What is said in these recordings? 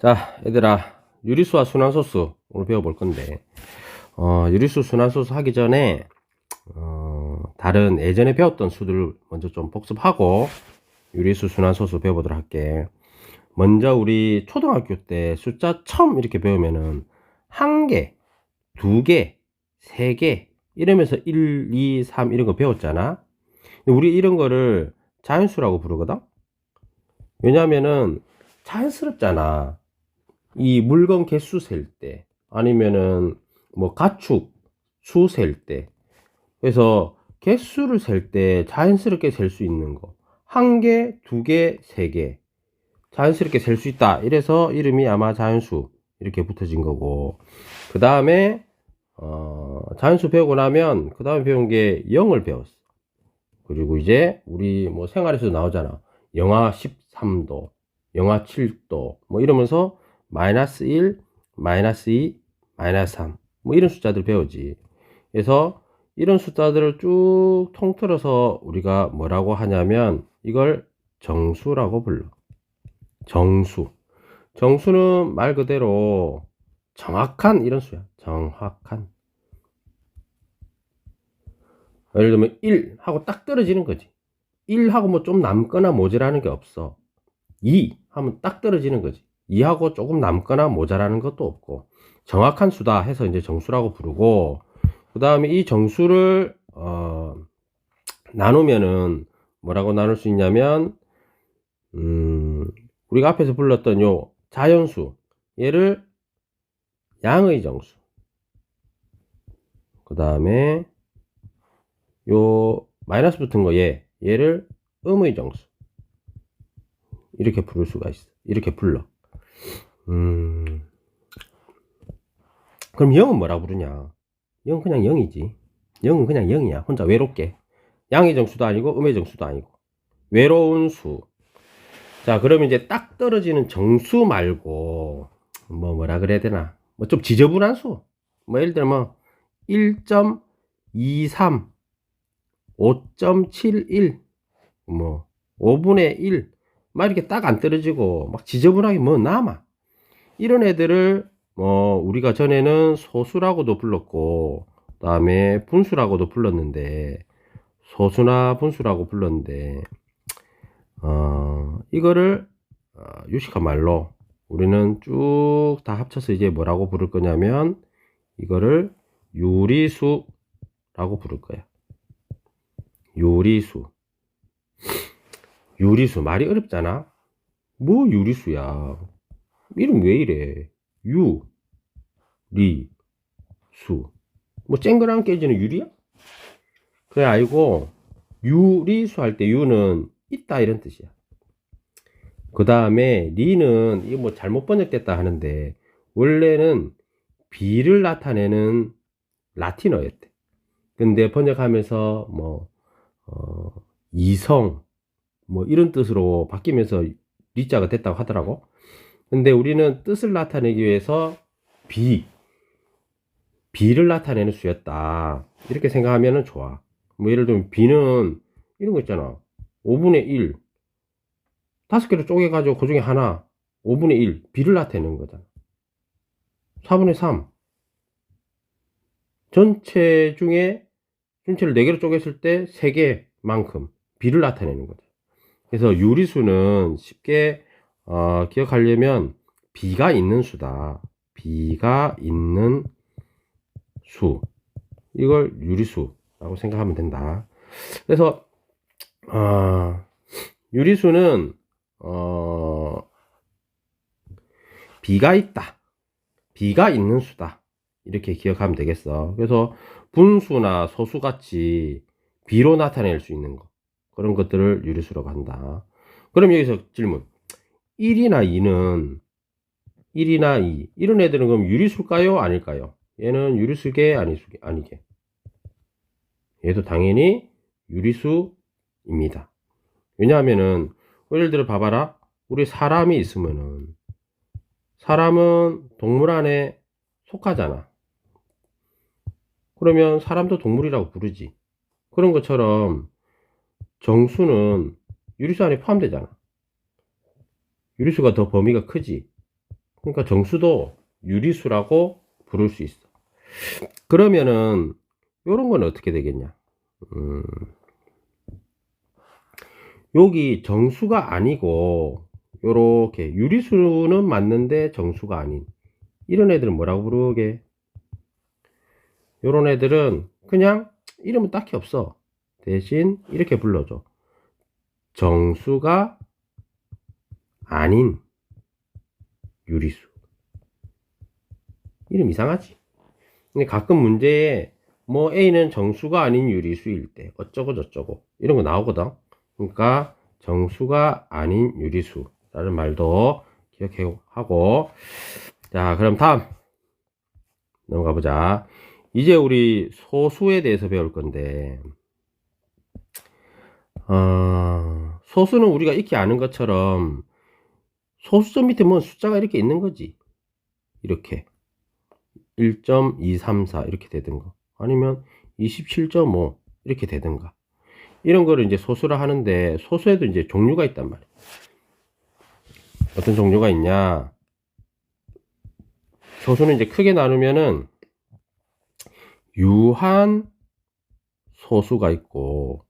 자, 얘들아, 유리수와 순환소수 오늘 배워볼 건데, 유리수, 순환소수 하기 전에 다른 예전에 배웠던 수들 먼저 좀 복습하고 유리수, 순환소수 배워보도록 할게. 먼저 우리 초등학교 때 숫자 처음 이렇게 배우면은 한 개, 두 개, 세 개 이러면서 1, 2, 3 이런 거 배웠잖아. 우리 이런 거를 자연수라고 부르거든. 왜냐면은 자연스럽잖아. 이 물건 개수 셀 때, 아니면은 뭐 가축 수 셀 때, 그래서 개수를 셀 때 자연스럽게 셀 수 있는 거, 한 개, 두 개, 세 개 자연스럽게 셀 수 있다. 이래서 이름이 아마 자연수 이렇게 붙어진 거고, 그 다음에 자연수 배우고 나면 그 다음에 배운 게 0을 배웠어. 그리고 이제 우리 뭐 생활에서 나오잖아. 영하 13도, 영하 7도 뭐 이러면서 마이너스 1, 마이너스 2, 마이너스 3 뭐 이런 숫자들 배우지. 그래서 이런 숫자들을 쭉 통틀어서 우리가 뭐라고 하냐면 이걸 정수라고 불러. 정수. 정수는 말 그대로 정확한 이런 수야. 정확한. 예를 들면 1 하고 딱 떨어지는 거지. 1 하고 뭐 좀 남거나 모자라는 게 없어. 2 하면 딱 떨어지는 거지. 2하고 조금 남거나 모자라는 것도 없고, 정확한 수다 해서 이제 정수라고 부르고, 그 다음에 이 정수를 나누면은 뭐라고 나눌 수 있냐면, 우리가 앞에서 불렀던 요 자연수, 얘를 양의 정수, 그 다음에 요 마이너스 붙은 거 얘를 음의 정수, 이렇게 부를 수가 있어. 이렇게 불러. 그럼 0은 뭐라 부르냐? 0은 그냥 0이지. 0은 그냥 0이야. 혼자 외롭게. 양의 정수도 아니고 음의 정수도 아니고. 외로운 수. 자, 그러면 이제 딱 떨어지는 정수 말고 뭐라 그래야 되나? 뭐 좀 지저분한 수. 뭐 예를 들면 1.23, 5.71, 뭐 5분의 1. 막 이렇게 딱 안 떨어지고 막 지저분하게 뭐 남아. 이런 애들을 우리가 전에는 소수라고도 불렀고, 그다음에 분수라고도 불렀는데, 소수나 분수라고 불렀는데, 이거를 유식한 말로 우리는 쭉 다 합쳐서 이제 뭐라고 부를 거냐면, 이거를 유리수라고 부를 거야. 유리수. 유리수 말이 어렵잖아. 뭐 유리수야. 이름 왜 이래? 유, 리, 수. 뭐 쨍그랑 깨지는 유리야? 그래 알고, 유리수 할 때 유는 있다 이런 뜻이야. 그 다음에 리는 이거 뭐 잘못 번역됐다 하는데, 원래는 비를 나타내는 라틴어였대. 근데 번역하면서 뭐 이성 뭐 이런 뜻으로 바뀌면서 리자가 됐다고 하더라고. 근데 우리는 뜻을 나타내기 위해서 비를 나타내는 수였다, 이렇게 생각하면 좋아. 뭐 예를 들면 비는 이런 거 있잖아. 5분의 1 다섯 개를 쪼개가지고 그 중에 하나 5분의 1 비를 나타내는 거잖아. 4분의 3 전체 중에 전체를 4개로 쪼갰을 때 3개만큼 비를 나타내는 거죠. 그래서 유리수는 쉽게 기억하려면 비가 있는 수다. 비가 있는 수. 이걸 유리수라고 생각하면 된다. 그래서 유리수는 비가 있다. 비가 있는 수다. 이렇게 기억하면 되겠어. 그래서 분수나 소수같이 비로 나타낼 수 있는 거, 그런 것들을 유리수라고 한다. 그럼 여기서 질문. 1이나 2는 1이나 2 이런 애들은 그럼 유리수일까요? 아닐까요? 얘는 유리수게 아니게? 얘도 당연히 유리수입니다. 왜냐하면은 예를 들어 봐봐라. 우리 사람이 있으면은 사람은 동물 안에 속하잖아. 그러면 사람도 동물이라고 부르지. 그런 것처럼 정수는 유리수 안에 포함되잖아. 유리수가 더 범위가 크지. 그러니까 정수도 유리수라고 부를 수 있어. 그러면은 요런 건 어떻게 되겠냐? 여기 정수가 아니고 요렇게 유리수는 맞는데 정수가 아닌 이런 애들은 뭐라고 부르게? 요런 애들은 그냥 이름은 딱히 없어. 대신 이렇게 불러줘. 정수가 아닌 유리수. 이름 이상하지? 근데 가끔 문제에 뭐 A는 정수가 아닌 유리수일 때 어쩌고 저쩌고 이런 거 나오거든. 그러니까 정수가 아닌 유리수라는 말도 기억하고, 자 그럼 다음 넘어가 보자. 이제 우리 소수에 대해서 배울 건데, 소수는 우리가 익히 아는 것처럼 소수점 밑에 뭐 숫자가 이렇게 있는 거지. 이렇게 1.234 이렇게 되든가 아니면 27.5 이렇게 되든가 이런 거를 이제 소수라 하는데, 소수에도 이제 종류가 있단 말이야. 어떤 종류가 있냐? 소수는 이제 크게 나누면은 유한 소수가 있고,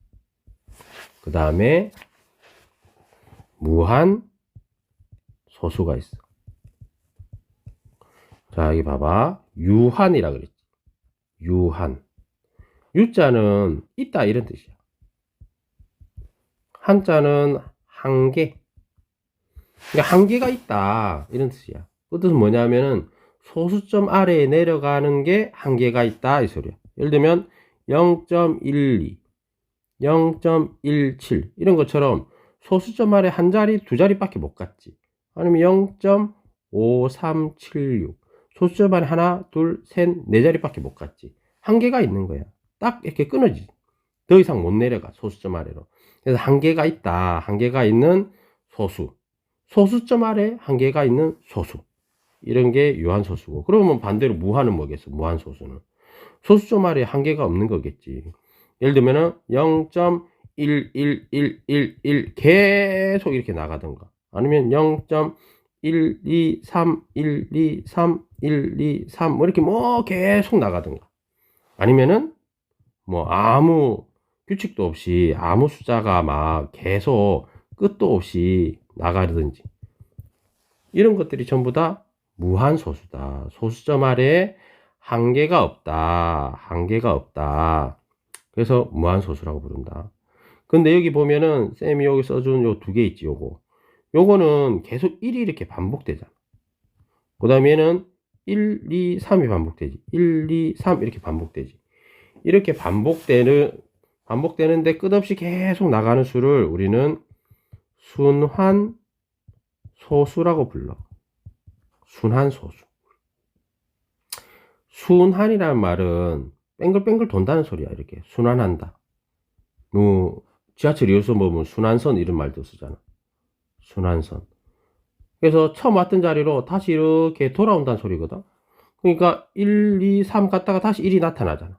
그 다음에 무한 소수가 있어. 자, 여기 봐봐. 유한이라 그랬지. 유한. 유자는 있다 이런 뜻이야. 한자는 한계. 그러니까 한계가 있다 이런 뜻이야. 그 뜻은 뭐냐면은 소수점 아래에 내려가는 게 한계가 있다 이 소리야. 예를 들면 0.12, 0.17 이런 것처럼 소수점 아래 한 자리, 두 자리밖에 못 갔지. 아니면 0.5376 소수점 아래 하나, 둘, 셋, 네 자리밖에 못 갔지. 한계가 있는 거야. 딱 이렇게 끊어지지. 더 이상 못 내려가 소수점 아래로. 그래서 한계가 있다. 한계가 있는 소수. 소수점 아래 한계가 있는 소수. 이런 게 유한소수고. 그러면 반대로 무한은 뭐겠어? 무한소수는 소수점 아래 한계가 없는 거겠지. 예를 들면은 0.11111 계속 이렇게 나가던가, 아니면 0.123 123 123 뭐 이렇게 뭐 계속 나가던가, 아니면은 뭐 아무 규칙도 없이 아무 숫자가 막 계속 끝도 없이 나가든지, 이런 것들이 전부 다 무한소수다. 소수점 아래에 한계가 없다. 한계가 없다. 그래서 무한소수라고 부른다. 근데 여기 보면은 쌤이 여기 써준 요 두 개 있지. 요거는 계속 1이 이렇게 반복되잖아. 그 다음에 얘는 1, 2, 3이 반복되지. 1, 2, 3 이렇게 반복되지. 이렇게 반복되는데 끝없이 계속 나가는 수를 우리는 순환 소수라고 불러. 순환 소수. 순환이라는 말은 뺑글뺑글 돈다는 소리야. 이렇게 순환한다. 뭐 지하철 2호선 보면 순환선 이런 말도 쓰잖아. 순환선. 그래서 처음 왔던 자리로 다시 이렇게 돌아온다는 소리거든. 그러니까 1, 2, 3 갔다가 다시 1이 나타나잖아.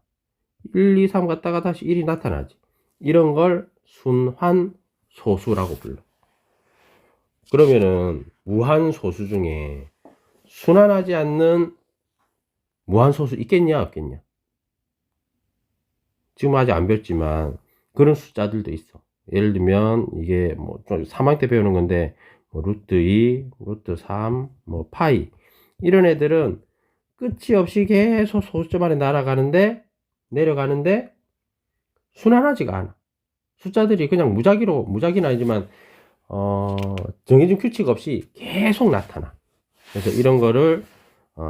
1, 2, 3 갔다가 다시 1이 나타나지. 이런 걸 순환 소수라고 불러. 그러면은 무한 소수 중에 순환하지 않는 무한 소수 있겠냐 없겠냐? 지금 아직 안 배웠지만 그런 숫자들도 있어. 예를 들면 이게 뭐 3학년 때 배우는 건데 뭐 루트 2, 루트 3, 뭐 파이 이런 애들은 끝이 없이 계속 소수점 안에 내려가는데 순환하지가 않아. 숫자들이 그냥 무작위는 아니지만 정해진 규칙 없이 계속 나타나. 그래서 이런 거를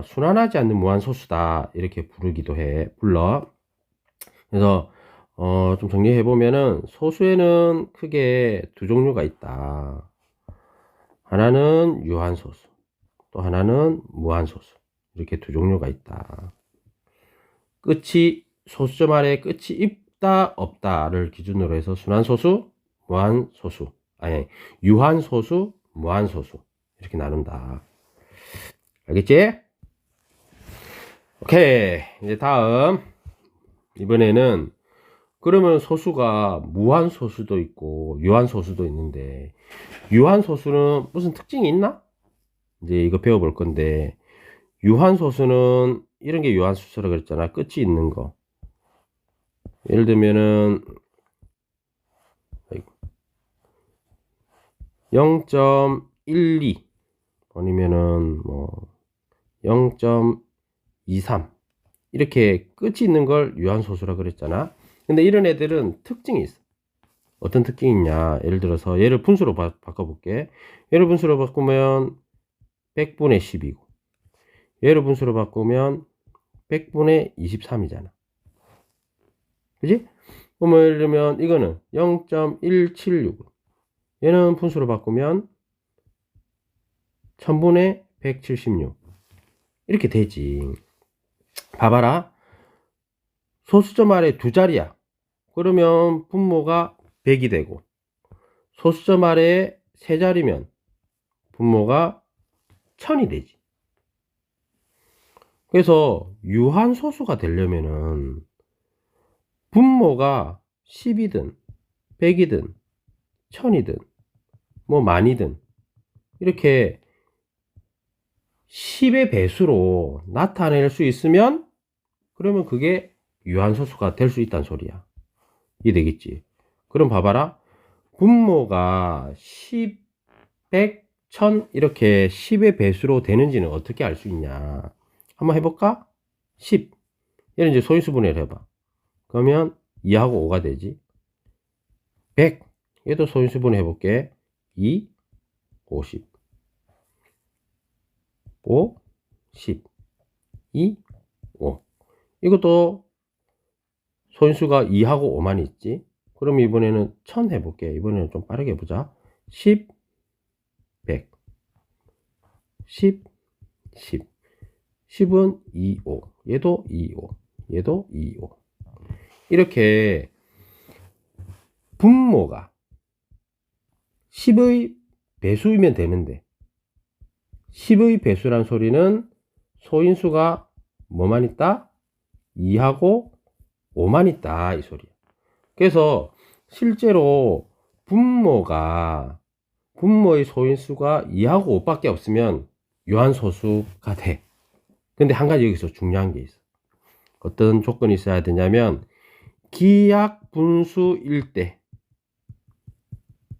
순환하지 않는 무한소수다 이렇게 불러. 그래서 좀 정리해 보면은 소수에는 크게 두 종류가 있다. 하나는 유한소수, 또 하나는 무한소수. 이렇게 두 종류가 있다. 소수점 아래 끝이 있다 없다를 기준으로 해서 순환소수, 무한소수, 아니 유한소수, 무한소수 이렇게 나눈다. 알겠지? 오케이. 이제 다음, 이번에는 그러면 소수가 무한소수도 있고 유한소수도 있는데, 유한소수는 무슨 특징이 있나? 이제 이거 배워볼 건데, 유한소수는 이런 게 유한소수라 그랬잖아. 끝이 있는 거. 예를 들면은 0.12 아니면은 뭐 0.23 이렇게 끝이 있는 걸 유한소수라 그랬잖아. 근데 이런 애들은 특징이 있어. 어떤 특징이 있냐. 예를 들어서 얘를 분수로 바꿔볼게. 얘를 분수로 바꾸면 100분의 10이고 얘를 분수로 바꾸면 100분의 23이잖아. 그지? 그럼 예를 들면 이거는 0.176 얘는 분수로 바꾸면 1000분의 176 이렇게 되지. 봐봐라. 소수점 아래 두 자리야. 그러면 분모가 100이 되고 소수점 아래에 세 자리면 분모가 1000이 되지. 그래서 유한소수가 되려면은 분모가 10이든 100이든 1000이든 뭐 만이든 이렇게 10의 배수로 나타낼 수 있으면 그러면 그게 유한소수가 될 수 있다는 소리야. 이해되겠지? 그럼 봐봐라. 분모가 10, 100, 1000 이렇게 10의 배수로 되는지는 어떻게 알 수 있냐? 한번 해볼까? 10 얘는 이제 소인수 분해를 해봐. 그러면 2하고 5가 되지. 100 얘도 소인수 분해 해볼게. 2, 50 5, 10 2, 5 이것도 소인수가 2하고 5만 있지. 그럼 이번에는 1000 해볼게. 이번에는 좀 빠르게 보자. 10, 100 10, 10 10은 2, 5 얘도 2, 5 얘도 2, 5 이렇게 분모가 10의 배수이면 되는데 10의 배수란 소리는 소인수가 뭐만 있다? 2하고 5만 있다 이 소리야. 그래서 실제로 분모의 소인수가 2하고 5밖에 없으면 유한소수가 돼. 근데 한 가지 여기서 중요한 게 있어. 어떤 조건이 있어야 되냐면 기약분수일 때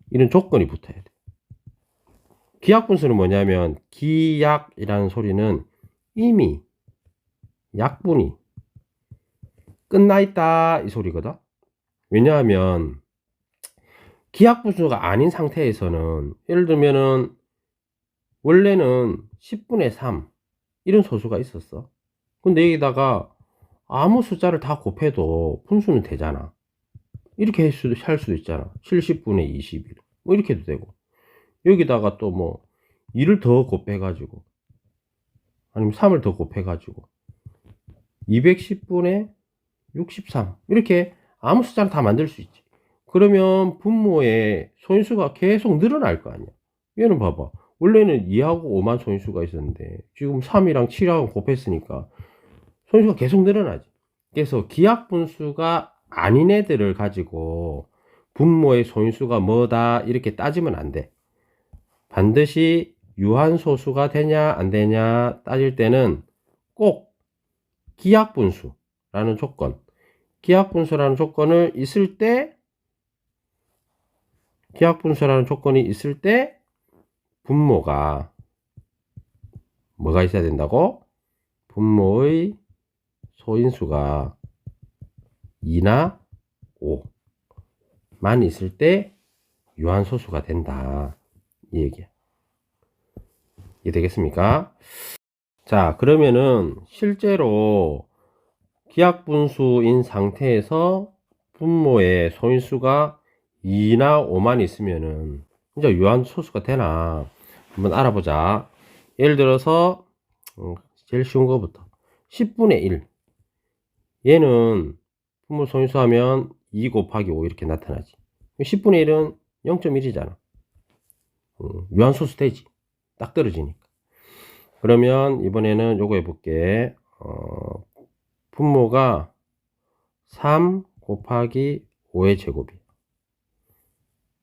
이런 조건이 붙어야 돼. 기약분수는 뭐냐면 기약이라는 소리는 이미 약분이 끝나 있다 이 소리거든. 왜냐하면 기약분수가 아닌 상태에서는 예를 들면은 원래는 10분의 3 이런 소수가 있었어. 근데 여기다가 아무 숫자를 다 곱해도 분수는 되잖아. 이렇게 할 수도 있잖아. 70분의 21 뭐 이렇게 해도 되고 여기다가 또 뭐 2를 더 곱해가지고 아니면 3을 더 곱해가지고 210분의 63 이렇게 아무 숫자를 다 만들 수 있지. 그러면 분모의 소인수가 계속 늘어날 거 아니야. 얘는 봐봐. 원래는 2하고 5만 소인수가 있었는데 지금 3이랑 7하고 곱했으니까 소인수가 계속 늘어나지. 그래서 기약분수가 아닌 애들을 가지고 분모의 소인수가 뭐다 이렇게 따지면 안 돼. 반드시 유한소수가 되냐 안 되냐 따질 때는 꼭 기약분수라는 조건을 있을 때 기약분수라는 조건이 있을 때 분모가 뭐가 있어야 된다고? 분모의 소인수가 2나 5만 있을 때 유한소수가 된다 이 얘기야. 이해되겠습니까? 자, 그러면은 실제로 기약분수인 상태에서 분모의 소인수가 2나 5만 있으면은 진짜 유한소수가 되나 한번 알아보자. 예를 들어서 제일 쉬운 거부터 10분의 1 얘는 분모 소인수 하면 2 곱하기 5 이렇게 나타나지. 10분의 1은 0.1이잖아. 유한소수 되지. 딱 떨어지니까. 그러면 이번에는 요거 해볼게. 분모가 3 곱하기 5의 제곱이야.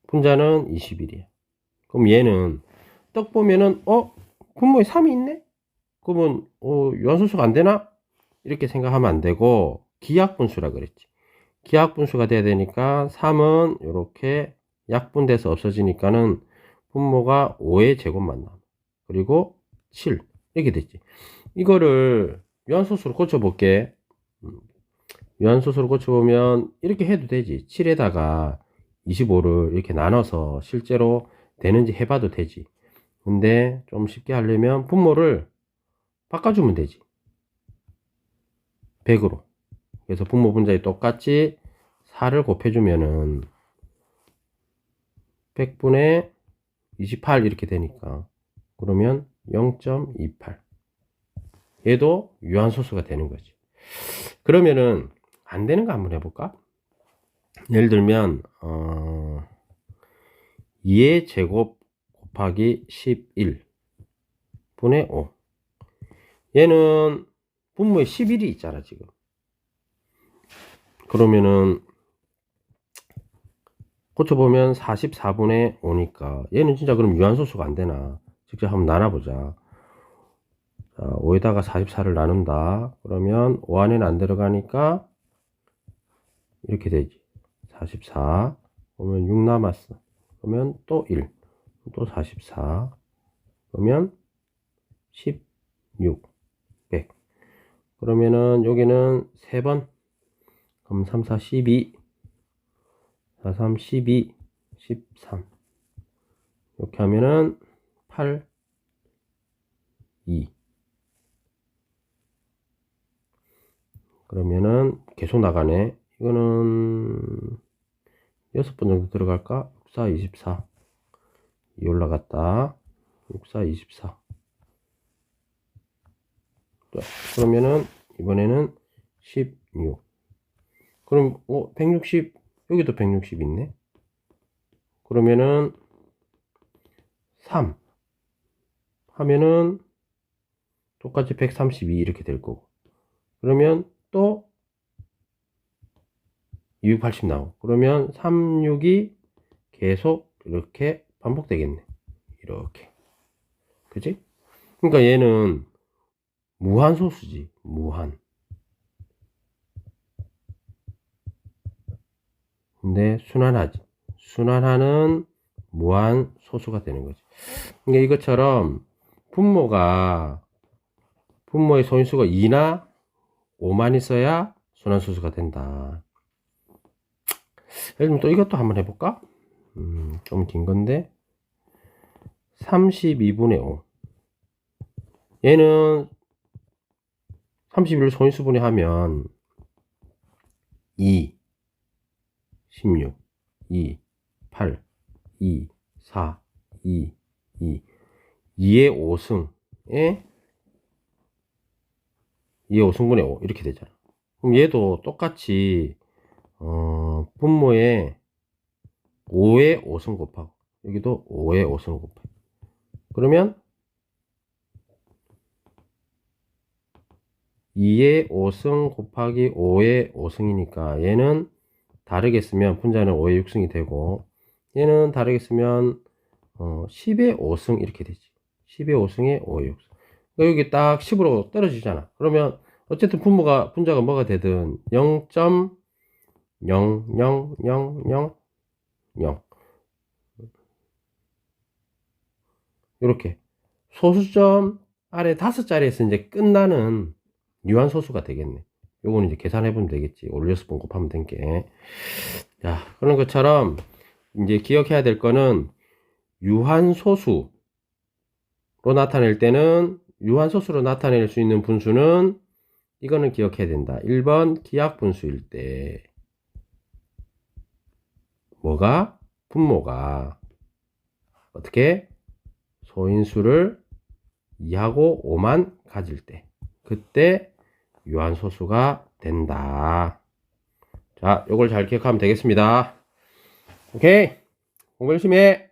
분자는 21이야. 그럼 얘는 떡 보면은 분모에 3이 있네? 그러면 유한소수가 안 되나? 이렇게 생각하면 안 되고 기약분수라 그랬지. 기약분수가 돼야 되니까 3은 이렇게 약분돼서 없어지니까는 분모가 5의 제곱만 나와. 그리고 7 이렇게 됐지. 이거를 유한소수로 고쳐볼게. 유한소수로 고쳐보면 이렇게 해도 되지. 7에다가 25를 이렇게 나눠서 실제로 되는지 해봐도 되지. 근데 좀 쉽게 하려면 분모를 바꿔주면 되지. 100으로. 그래서 분모 분자에 똑같이 4를 곱해주면은 100분의 28 이렇게 되니까 그러면 0.28 얘도 유한소수가 되는 거지. 그러면은 안 되는 거 한번 해볼까? 예를 들면 2의 제곱 곱하기 11 분의 5 얘는 분모에 11이 있잖아 지금. 그러면은 고쳐보면 44분의 5니까 얘는 진짜 그럼 유한소수가 안 되나? 직접 한번 나눠보자. 자, 5에다가 44를 나눈다. 그러면 5 안에는 안 들어가니까 이렇게 되지. 44 그러면 6 남았어. 그러면 또 1, 또 44 그러면 16 100 그러면은 여기는 3번 그럼 3, 4, 12 4, 3, 12 13 이렇게 하면은 8 2 그러면은 계속 나가네. 이거는 6번 정도 들어갈까? 6, 4, 24 2 올라갔다. 6, 4, 24 그러면은 이번에는 16 그럼 160 여기도 160 있네. 그러면은 3 하면은 똑같이 132 이렇게 될 거고 그러면 또 280 나오고 그러면 36이 계속 이렇게 반복되겠네. 이렇게 그지? 그러니까 얘는 무한소수지. 무한. 근데 순환하지. 순환하는 무한소수가 되는 거지. 그러니까 이것처럼 분모의 소인수가 2나 5만 있어야 순환소수가 된다. 예를 들면 또 이것도 한번 해볼까? 좀 긴 건데 32분의 5 얘는 31을 소인수분해 하면 2 16 2 8 2 4 2 2 2의 5승에 2의 5승분의 5 이렇게 되잖아. 그럼 얘도 똑같이 분모에 5의 5승 곱하고 여기도 5의 5승 곱하고 그러면 2의 5승 곱하기 5의 5승이니까 얘는 다르게 쓰면 분자는 5의 6승이 되고 얘는 다르게 쓰면 10의 5승 이렇게 되지. 10의 5승에 5의 6승. 그러니까 여기 딱 10으로 떨어지잖아. 그러면 어쨌든 분자가 뭐가 되든 0.00000 이렇게 소수점 아래 5자리에서 이제 끝나는 유한소수가 되겠네. 요거는 이제 계산해보면 되겠지. 올 6번 곱하면 된 게. 자, 그런 것처럼 이제 기억해야 될 거는 유한소수로 나타낼 때는 유한소수로 나타낼 수 있는 분수는 이거는 기억해야 된다. 1번 기하분수일 때 분모가 어떻게 소인수를 2하고 5만 가질 때 그때 유한소수가 된다. 자, 요걸 잘 기억하면 되겠습니다. 오케이. 공부 열심히 해.